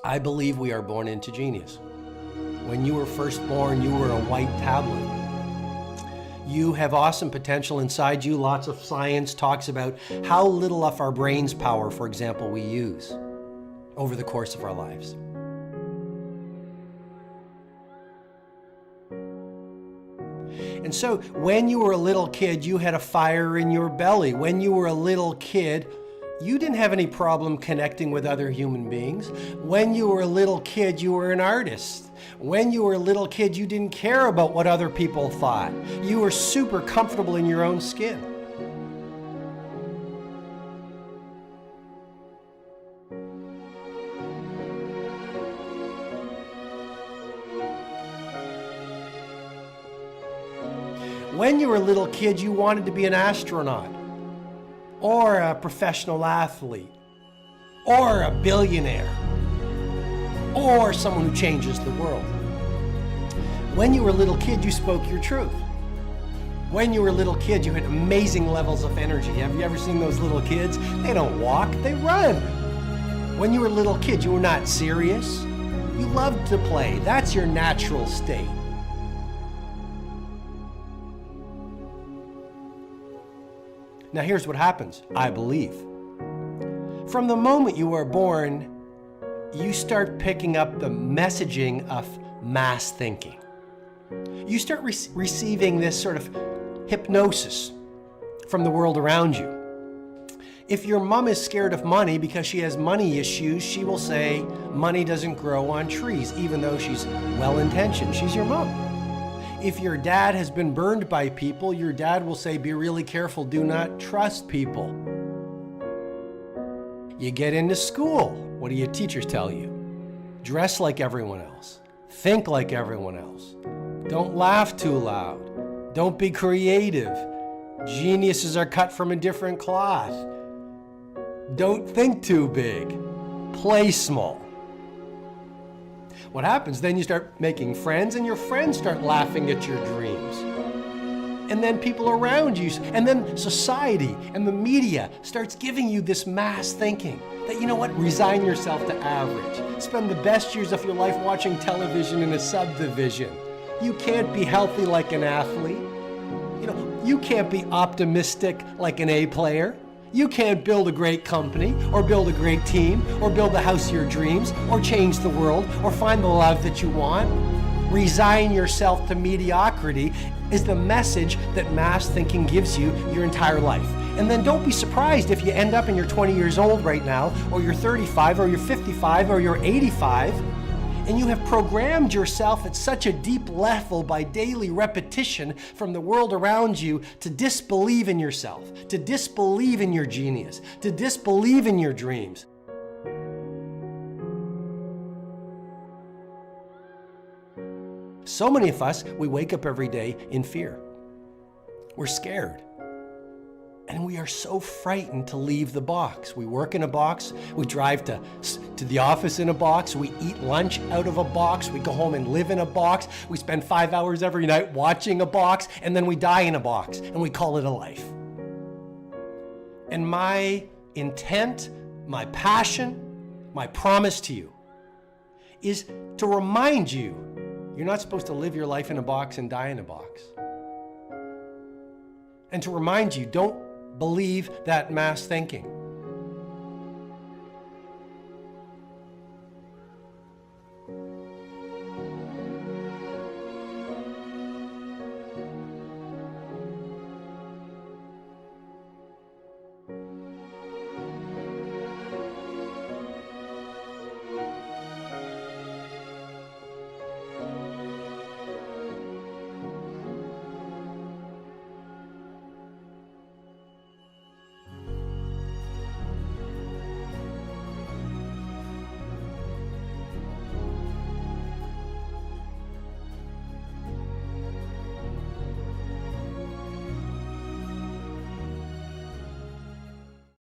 I believe we are born into genius. When you were first born, you were a white tablet. You have awesome potential inside you. Lots of science talks about how little of our brain's power, for example, we use over the course of our lives. And so when you were a little kid, you had a fire in your belly. When you were a little kid, you didn't have any problem connecting with other human beings. When you were a little kid, you were an artist. When you were a little kid, you didn't care about what other people thought. You were super comfortable in your own skin. When you were a little kid, you wanted to be an astronaut, or a professional athlete, or a billionaire, or someone who changes the world. When you were a little kid, you spoke your truth. When you were a little kid, you had amazing levels of energy. Have you ever seen those little kids? They don't walk, they run. When you were a little kid, you were not serious. You loved to play. That's your natural state. Now here's what happens, I believe. From the moment you are born, you start picking up the messaging of mass thinking. You start receiving this sort of hypnosis from the world around you. If your mom is scared of money because she has money issues, she will say money doesn't grow on trees, even though she's well-intentioned. She's your mom. If your dad has been burned by people, your dad will say, be really careful, do not trust people. You get into school, what do your teachers tell you? Dress like everyone else. Think like everyone else. Don't laugh too loud. Don't be creative. Geniuses are cut from a different cloth. Don't think too big. Play small. What happens? Then you start making friends and your friends start laughing at your dreams. And then people around you, and then society and the media starts giving you this mass thinking that, you know what, resign yourself to average. Spend the best years of your life watching television in a subdivision. You can't be healthy like an athlete. You know, you can't be optimistic like an A player. You can't build a great company, or build a great team, or build the house of your dreams, or change the world, or find the love that you want. Resign yourself to mediocrity is the message that mass thinking gives you your entire life. And then don't be surprised if you end up and you're 20 years old right now, or you're 35, or you're 55, or you're 85, and you have programmed yourself at such a deep level by daily repetition from the world around you to disbelieve in yourself, to disbelieve in your genius, to disbelieve in your dreams. So many of us, we wake up every day in fear. We're scared. And we are so frightened to leave the box. We work in a box, we drive to the office in a box, we eat lunch out of a box, we go home and live in a box, we spend 5 hours every night watching a box, and then we die in a box, and we call it a life. And my intent, my passion, my promise to you is to remind you, you're not supposed to live your life in a box and die in a box. And to remind you, don't believe that mass thinking.